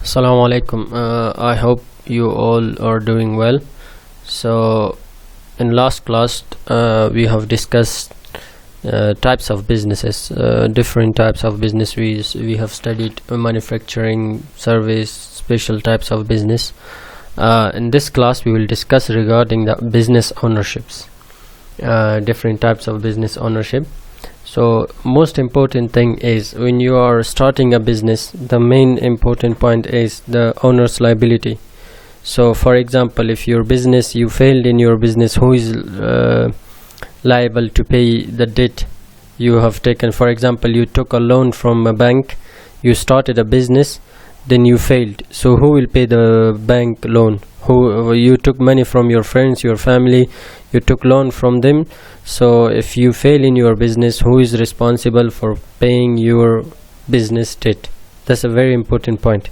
Assalamu alaikum. I hope you all are doing well. So, in last class, we have discussed types of businesses, different types of business. We have studied manufacturing, service, special types of business. In this class, we will discuss regarding the business ownerships, different types of business ownership. So most important thing is when you are starting a business, the main important point is the owner's liability. So for example, if your business, you failed in your business, who is liable to pay the debt you have taken? For example, you took a loan from a bank, you started a business, then you failed. So who will pay the bank loan? Who you took money from your friends, your family, you took loan from them. So if you fail in your business, who is responsible for paying your business debt? That's a very important point.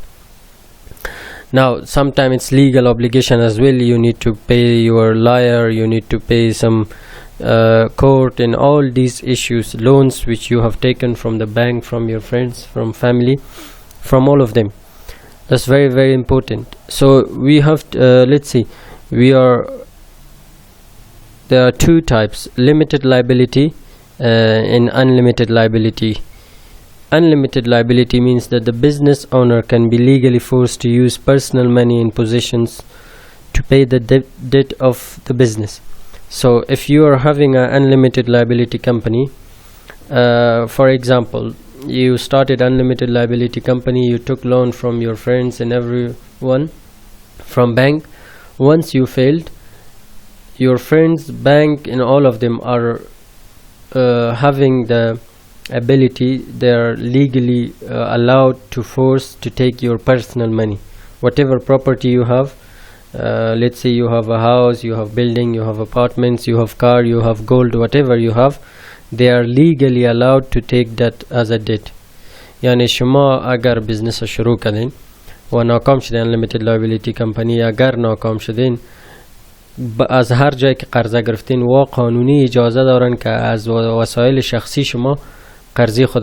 Now sometimes it's legal obligation as well. You need to pay your lawyer, you need to pay some court and all these issues, loans which you have taken from the bank, from your friends, from family, from all of them. That's very, very important. So we have let's see, there are two types: limited liability and unlimited liability. Unlimited liability means that the business owner can be legally forced to use personal money and possessions to pay the debt of the business. So if you are having an unlimited liability company, for example, you started unlimited liability company, you took loan from your friends and everyone from bank. Once you failed, your friends, bank and all of them are having the ability, they are legally allowed to force to take your personal money, whatever property you have. Let's say you have a house, you have building, you have apartments, you have car, you have gold, whatever you have, they are legally allowed to take that as a debt. یعنی شما اگر بزنس شروع کردین و ناکام شدین، unlimited liability company اگر ناکام شدین، از هر جایی که قرضه گرفتین و قانونی اجازه دارن که از وسایل شخصی شما قرضی خود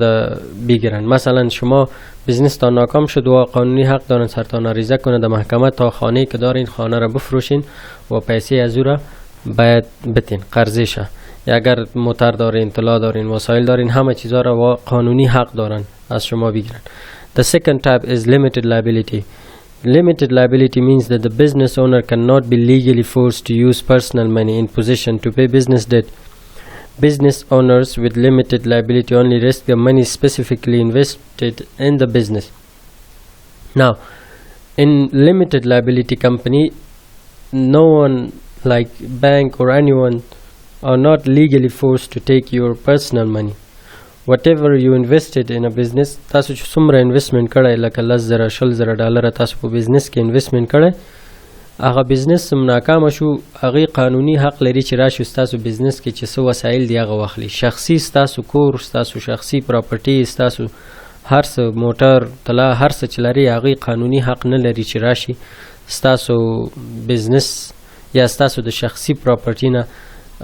بگیرن. مثلا شما بزنس تا ناکام شد و قانونی حق دارن سرتان عریضه کنه در محکمه تا خانه که دارین خانه را بفروشین و پیسه از او را باید بتین قرضی شه. اگر موتر دارین، اطلاع دارین، وسایل دارین، همه چیزا را قانونی حق دارن از شما بگیرن. The second type is limited liability. Limited liability means that the business owner cannot be legally forced to use personal money in possession to pay business debt. Business owners with limited liability only risk the money specifically invested in the business. Now, in limited liability company, no one like bank or anyone are not legally forced to take your personal money. Whatever you invested in a business, تاسو چې څومره investment کړی، لکه $10,000 تاسو په business کې investment کړی، هغه business ناکام شو، هغه قانوني حق لري چې راشي تاسو business کې چې څه وسایل دی هغه واخلي. شخصي تاسو کور، تاسو شخصي property، تاسو هر څه موټر، طلا، هر څه چې لري هغه قانوني حق نه لري چې راشي تاسو business یا تاسو د شخصي property نه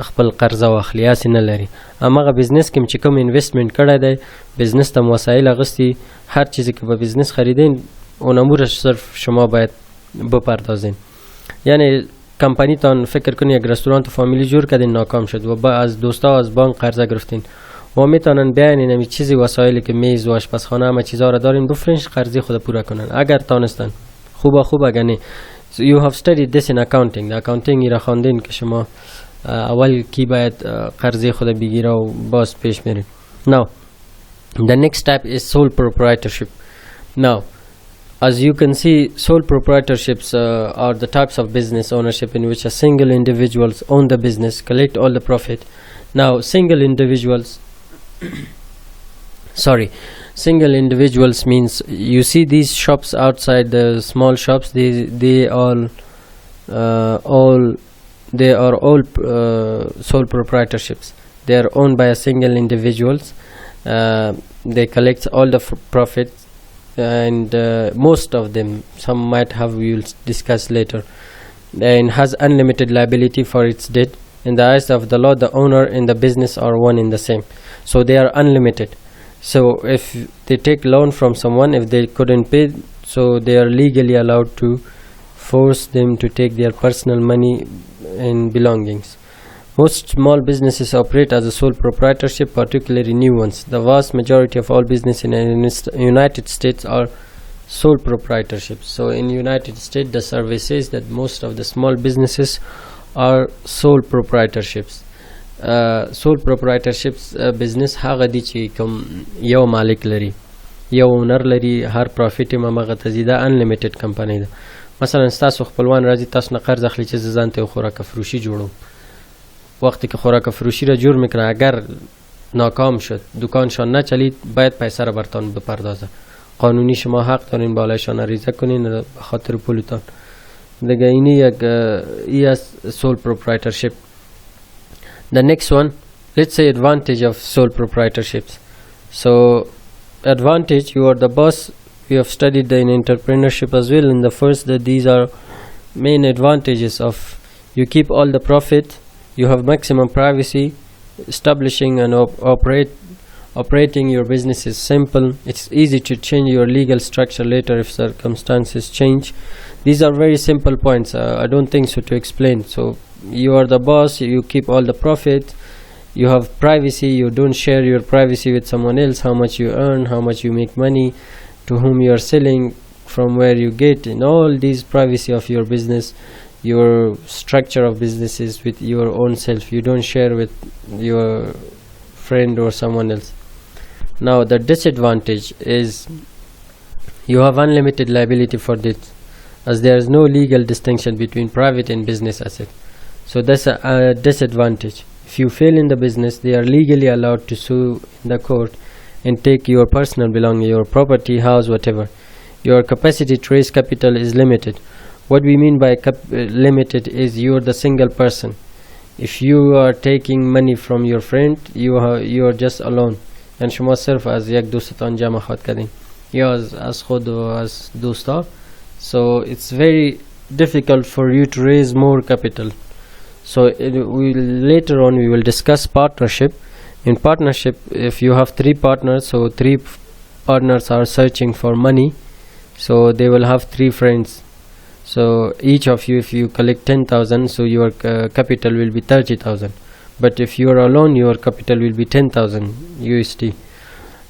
خپل قرضه واخلي، اسې نه لري. هماغه بزنس کې چې کوم انویسټمنټ کړی دی، بزنس ته وسایل اغستی، هر چیزی که به بزنس خریدین اون امورش صرف شما باید بپردازین. یعنی کمپانی تان فکر کنی یک رستوران فامیلی جور کردین ناکام شد و از دوستا از بانک قرضه گرفتین و میتونن بیاین این چیزی وسایلی که میز و آشپزخانه همه چیزا را دارین بفرنش قرضی خود پورا کنن اگر تانستن. خوب اگر نه. You have studied this in accounting. accounting را خواندین که شما اول کی باید قرضی خود بگیره و باز پیش میرین. Now, the next type is sole proprietorship. Now, as you can see, sole proprietorships are the types of business ownership in which a single individuals own the business, collect all the profit. Now, single individuals means you see these shops outside, the small shops, they are all sole proprietorships. They are owned by a single individuals. They collect all the profits, and most of them, some might have, we will discuss later, and has unlimited liability for its debt. In the eyes of the law, the owner and the business are one in the same, so they are unlimited. So if they take loan from someone, if they couldn't pay, so they are legally allowed to force them to take their personal money and belongings. Most small businesses operate as a sole proprietorship, particularly new ones. The vast majority of all business in the United States are sole proprietorships. So in United States, the survey says that most of the small businesses are sole proprietorships. Sole proprietorships business هغه دي چې کوم یو مالک لري، یو اونر لري، هر پروفیټ یې مغه تزیده انلیمیټډ کمپنی ده. مثلا تاسو خپلوان راځي تاسو نه قرض اخلي چې ځان ته خوراک فروشي جوړو، وقتی که خوراک فروشی را جور میکنه اگر ناکام شد دکانشان نچلید باید پیسه را برتان بپردازه. قانونی شما حق دارین بالایشان ریزه کنین به خاطر پولتان دیگه. اینی یک ای از sole proprietorship. The next one, let's say advantage of sole proprietorships. So advantage, you are the boss. We have studied in entrepreneurship as well in the first that these are main advantages of you keep all the profit. You have maximum privacy. Establishing and operating your business is simple. It's easy to change your legal structure later if circumstances change. These are very simple points. I don't think so to explain. So you are the boss. You keep all the profit. You have privacy. You don't share your privacy with someone else. How much you earn, how much you make money, to whom you are selling, from where you get, in all these privacy of your business. Your structure of businesses with your own self. You don't share with your friend or someone else. Now the disadvantage is you have unlimited liability for this, as there is no legal distinction between private and business asset. So that's a disadvantage. If you fail in the business, they are legally allowed to sue in the court and take your personal belongings, your property, house, whatever. Your capacity to raise capital is limited. What we mean by limited is you're the single person. If you are taking money from your friend, you are just alone. And شما صرف از یک دوستان جمع خواهد کردین یا از خود و از دوستا. So it's very difficult for you to raise more capital. So later on we will discuss partnership. In partnership, if you have 3 partners, so 3 partners are searching for money, so they will have 3 friends. So each of you, if you collect 10,000, so your capital will be 30,000. But if you are alone, your capital will be 10,000 USD.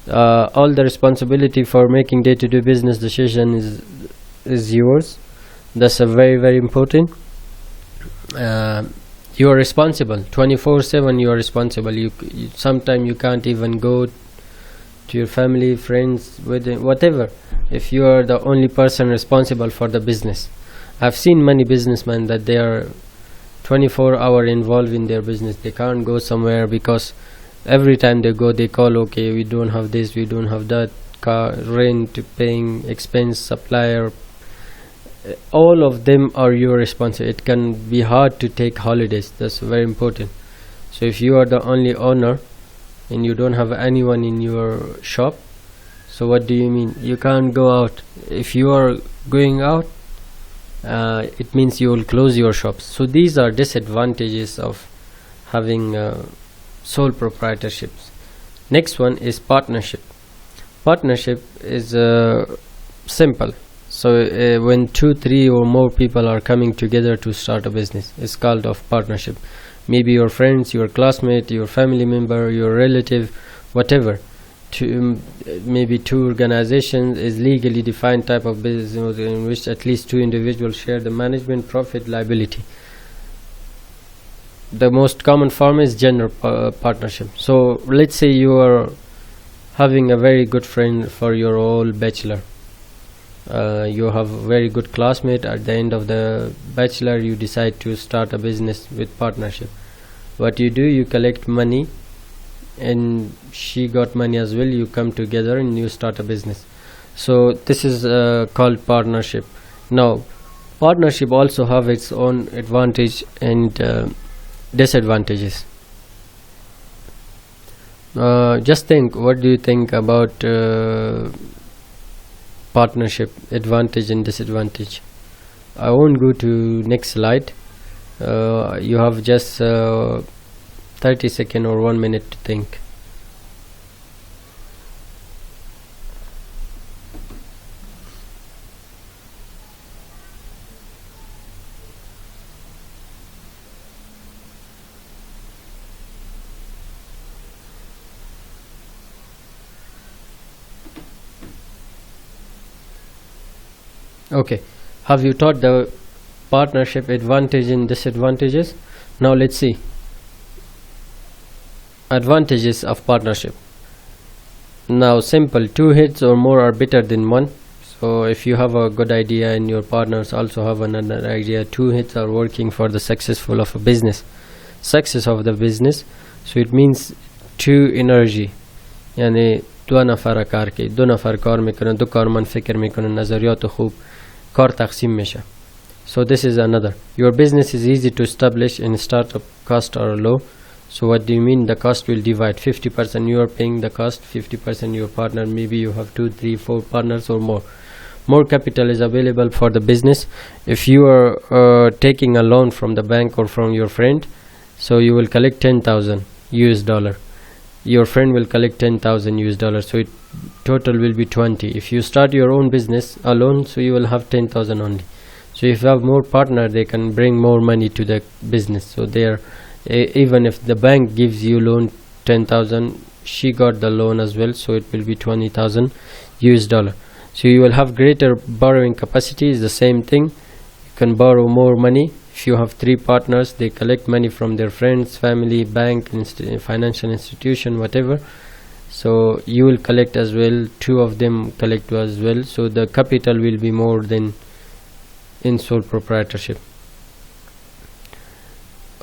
All the responsibility for making day-to-day business decision is yours. That's a very, very important. You are responsible 24/7. You are responsible. You sometimes you can't even go to your family, friends, whatever, if you are the only person responsible for the business. I've seen many businessmen that they are 24-hour involved in their business. They can't go somewhere because every time they go, they call, okay, we don't have this, we don't have that, car, rent, paying, expense, supplier. All of them are your responsibility. It can be hard to take holidays. That's very important. So if you are the only owner and you don't have anyone in your shop, so what do you mean? You can't go out. If you are going out, it means you will close your shops. So these are disadvantages of having sole proprietorships. Next one is partnership. Partnership is simple. So when 2, 3 or more people are coming together to start a business, it's called of partnership. Maybe your friends, your classmate, your family member, your relative, whatever. Maybe 2 organizations is legally defined type of business in which at least 2 individuals share the management, profit, liability. The most common form is general partnership. So let's say you are having a very good friend for your whole bachelor. You have a very good classmate. At the end of the bachelor, you decide to start a business with partnership. What you do, you collect money, and she got money as well. You come together and you start a business. So this is called partnership. Now, partnership also have its own advantage and disadvantages. Just think, what do you think about partnership advantage and disadvantage? I won't go to next slide. You have just 30 seconds or 1 minute to think. Okay, have you taught the partnership advantage and disadvantages? Now let's see advantages of partnership. Now simple, two hits or more are better than one. So if you have a good idea and your partners also have another idea, two hits are working for the success of the business. So it means two energy, यानी दो नफर car के दो नफर car میکنن دو کارمند فکر میکنن نظریات خوب کار تقسیم میشه. So this is another. Your business is easy to establish and startup costs are low. So what do you mean the cost will divide? 50% you are paying the cost, 50% your partner. Maybe you have 2, 3, 4 partners or more. More capital is available for the business. If you are taking a loan from the bank or from your friend, so you will collect 10,000 US dollar. Your friend will collect 10,000 US dollars, so it total will be 20. If you start your own business alone, so you will have 10,000 only. So if you have more partner, they can bring more money to the business. So they are even if the bank gives you loan 10,000, she got the loan as well, so it will be 20,000 US dollar. So you will have greater borrowing capacity. Is the same thing. You can borrow more money. If you have 3 partners, they collect money from their friends, family, bank, financial institution, whatever. So you will collect as well. 2 of them collect as well. So the capital will be more than in sole proprietorship.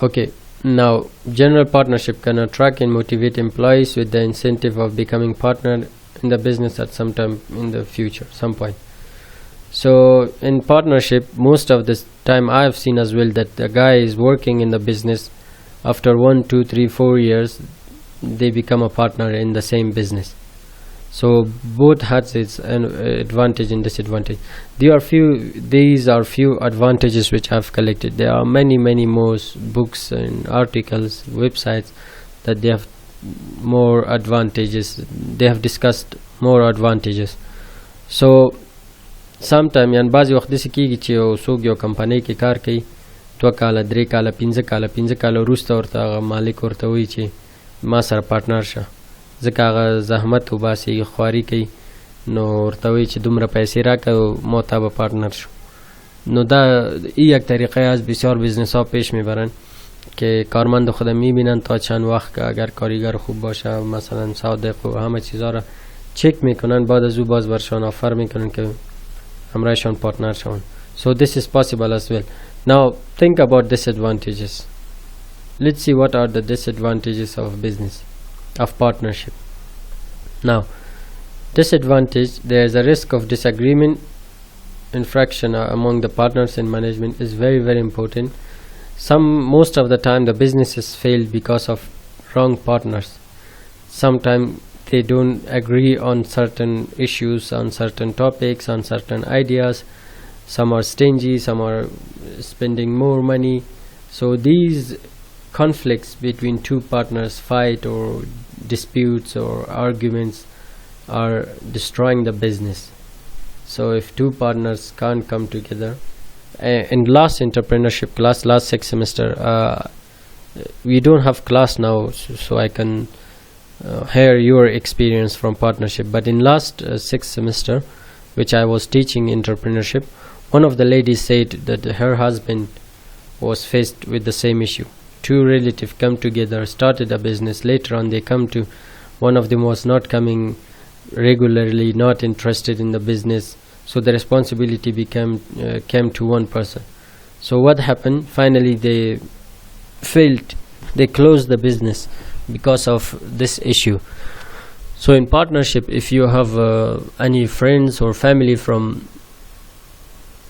Okay, now general partnership can attract and motivate employees with the incentive of becoming partner in the business at some time in the future, some point. So in partnership, most of the time I have seen as well that the guy is working in the business. After 1, 2, 3, 4 years, they become a partner in the same business. So both has its advantage and disadvantage. These are few advantages which I have collected. There are many more books and articles, websites that they have more advantages. They have discussed more advantages. So sometime یان بعضی وخت داسې کېږي چې یو څوک یو کمپنۍ کې کار کوي 2 کاله 3 کاله 15 کاله وروسته ورته هغه مالک ورته وایي چې ما سره پارټنر شه ځکه هغه زحمت وباسي خواري کوي نو ورته وایي چې دومره پیسې راکړه ما تا به پارتنر شو. نو دا یک طریقه از بسیار بیزنس ها پیش میبرن که کارمند خودم میبینن تا چند وقت که اگر کارگر خوب باشه مثلا صادق و همه چیزها را چک میکنن بعد از او باز برشان آفر میکنن که همراهشان پارتنر شون. So this is possible as well. Now think about disadvantages. Let's see what are the disadvantages of business, of partnership. Now disadvantage, there is a risk of disagreement, infraction among the partners and management is very important. Most of the time the businesses fail because of wrong partners. Sometimes they don't agree on certain issues, on certain topics, on certain ideas. Some are stingy, some are spending more money. So these conflicts between 2 partners, fight or disputes or arguments are destroying the business. So if 2 partners can't come together, in last entrepreneurship class, last 6 semester, we don't have class now, so I can hear your experience from partnership. But in last 6th semester, which I was teaching entrepreneurship, one of the ladies said that her husband was faced with the same issue. 2 relatives come together, started a business. Later on, they come to one of them was not coming regularly, not interested in the business. So the responsibility came to one person. So what happened? Finally, they failed. They closed the business because of this issue. So in partnership, if you have any friends or family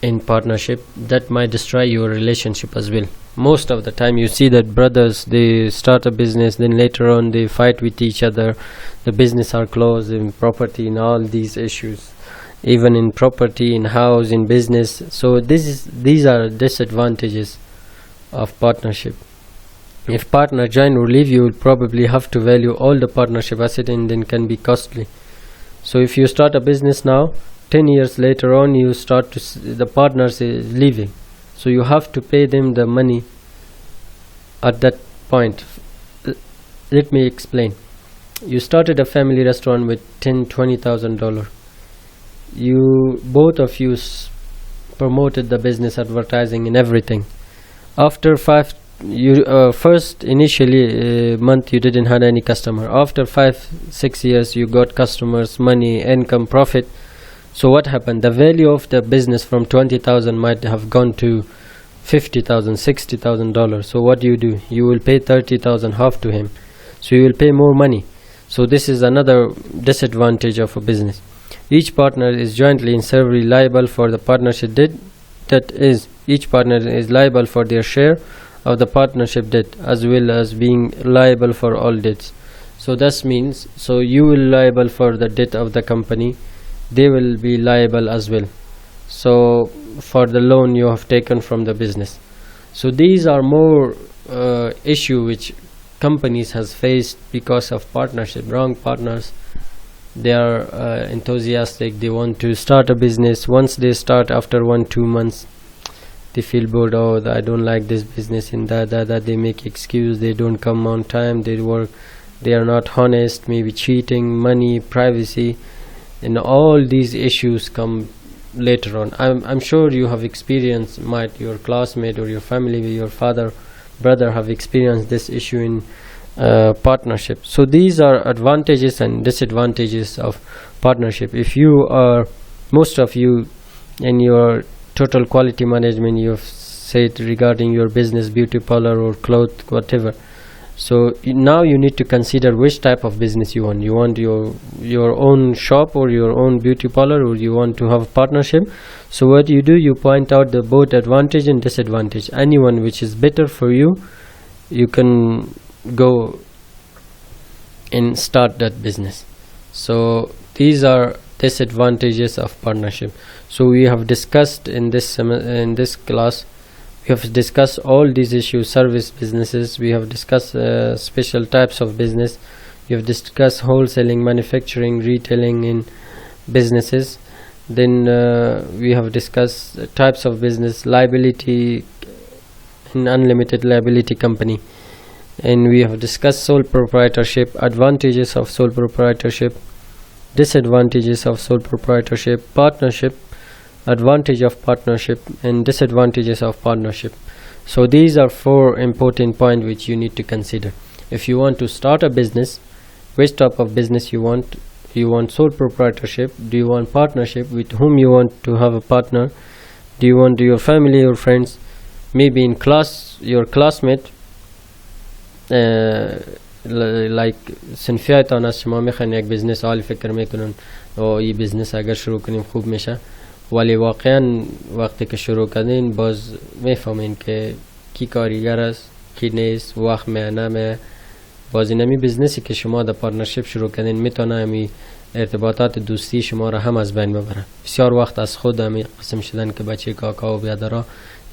in partnership, that might destroy your relationship as well. Most of the time you see that brothers, they start a business, then later on they fight with each other. The business are closed in property, in all these issues, even in property, in house, in business. So these are disadvantages of partnership. If partner join or leave, you will probably have to value all the partnership asset and then can be costly. So if you start a business now, 10 years later on, you start to see the partners is leaving. So you have to pay them the money at that point. Let me explain. You started a family restaurant with $10,000-$20,000. Both of you promoted the business, advertising and everything. After first initially month you didn't have any customer. After 5-6 years you got customers, money, income, profit. So what happened? The value of the business from 20,000 might have gone to $50,000, $60,000. So what do? You will pay 30,000 half to him. So you will pay more money. So this is another disadvantage of a business. Each partner is jointly and severally liable for the partnership debt. That is, each partner is liable for their share of the partnership debt, as well as being liable for all debts. So that means, so you will liable for the debt of the company, they will be liable as well. So for the loan you have taken from the business. So these are more issue which companies has faced because of partnership. Wrong partners, they are enthusiastic, they want to start a business. Once they start, after 1-2 months they feel bored. Oh, I don't like this business, and that they make excuse, they don't come on time, they are not honest, maybe cheating, money, privacy, and all these issues come later on. I'm sure you have experienced, might your classmate or your family, your father, brother have experienced this issue in partnership. So these are advantages and disadvantages of partnership. If you are, most of you in your total quality management, you've said regarding your business, beauty parlor or cloth, whatever. So now you need to consider which type of business you want. You want your own shop or your own beauty parlor, or you want to have a partnership. So what you do, you point out the both advantage and disadvantage. Anyone which is better for you, you can go and start that business. So these are disadvantages of partnership. So we have discussed in this class, we have discussed all these issues. Service businesses, we have discussed special types of business, we have discussed wholesaling, manufacturing, retailing in businesses. Then we have discussed types of business, liability and unlimited liability company, and we have discussed sole proprietorship, advantages of sole proprietorship, disadvantages of sole proprietorship, partnership, advantage of partnership, and disadvantages of partnership. So these are 4 important points which you need to consider. If you want to start a business, which type of business you want? You want sole proprietorship? Do you want partnership? With whom you want to have a partner? Do you want your family or friends? Maybe in class, your classmate, like صنفیایتان از شما میخوان یک بزنس عالی فکر میکنن و این بزنس اگر شروع کنیم خوب میشه، ولی واقعا وقتی که شروع کردین باز میفهمین که کی کاریگر است، کی نیست، وقت میانه. باز اینمی بزنسی که شما در پارتنرشیپ شروع کردین میتونه امی ارتباطات دوستی شما را هم از بین ببره. بسیار وقت از خود امی قسم شدن که بچه کاکا و بیادرها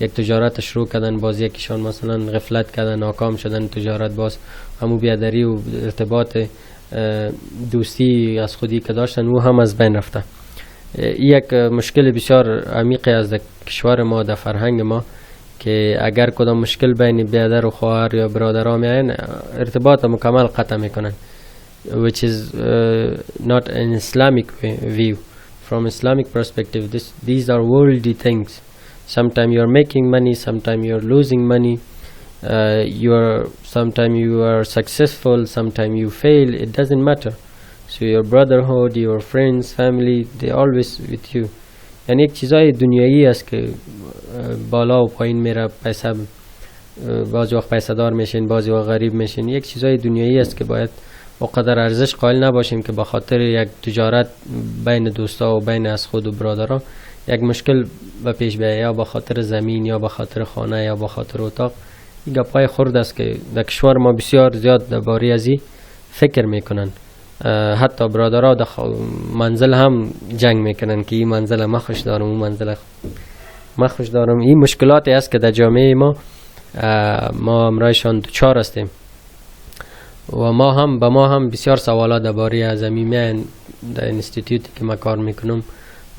یک تجارت شروع کردن، باز یکیشان مثلا غفلت کردن، ناکام شدن تجارت، باز همو بیادری و ارتباط دوستی از خودی که داشتن و هم از بین رفته. یک مشکل بسیار عمیقی از کشور ما، در فرهنگ ما، که اگر کدام مشکل بین بیادر و خواهر یا برادرها میاین، ارتباط مکمل قطع میکنن، which is not an Islamic view. From Islamic perspective, these are worldly things. Sometimes you are making money, sometimes you are losing money, sometimes you are successful, sometimes you fail, it doesn't matter. So your brotherhood, your friends, family, they always with you. یعنی یک چیزای دنیایی است که بالا و پایین میره، پیسه بعضی وقت پیسه دار میشین، بعضی وقت غریب میشین. یک چیزای دنیایی است که باید اونقدر ارزش قائل نباشیم که به خاطر یک تجارت بین دوستا و بین از خود و برادرها یک مشکل به پیش بیاید، یا به خاطر زمین، یا به خاطر خانه، یا به خاطر اتاق. این گپای خرد است که در کشور ما بسیار زیاد درباره ازی فکر میکنن. حتی برادرها در منزل هم جنگ میکنن که این منزل ما خوش دارم، اون منزل ما خوش دارم. این مشکلاتی است که در جامعه ما امرایشان دوچار هستیم و ما هم بسیار سوالات درباره از میان در انستیتیوتی که ما کار میکنم،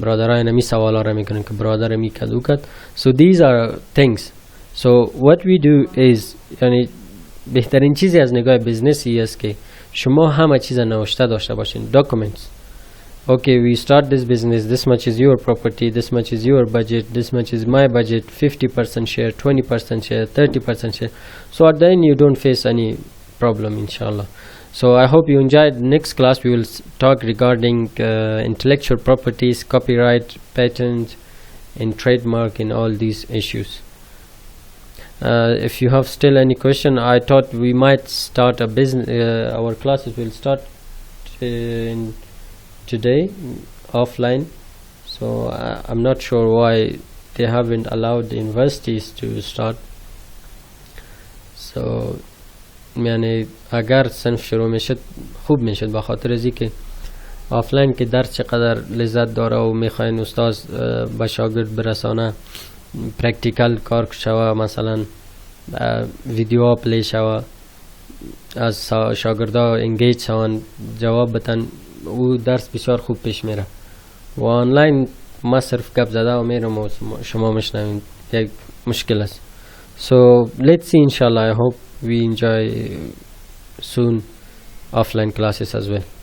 برادرای نمی سوالا را میکنن که برادر می کدو کد. So these are things. So what we do is، یعنی بهترین چیزی از نگاه بزنسی است که شما همه چیز نوشته داشته باشین، documents. okay, we start this business, this much is your property, this much is your budget, this much is my budget, 50% share, 20% share, 30% share. So at the end you don't face any problem, inshallah. So I hope you enjoyed. Next class we will talk regarding intellectual properties, copyright, patent and trademark, and all these issues. If you have still any question, I thought we might start a business, our classes will start today offline, so I'm not sure why they haven't allowed the universities to start. So یعنی اگر صنف شروع میشد خوب میشد، به خاطر از اینکه آفلاین که درس چقدر لذت داره و میخواین استاد به شاگرد برسانه، پرکتیکال کار شوه، مثلا ویدیو پلی شوه، از شاگردا انگیج شوند، جواب بتن، او درس بسیار خوب پیش میره. و آنلاین ما صرف گپ زده و میرم و شما میشنوین، یک مشکل است. So let's see, inshallah. I hope we enjoy soon offline classes as well.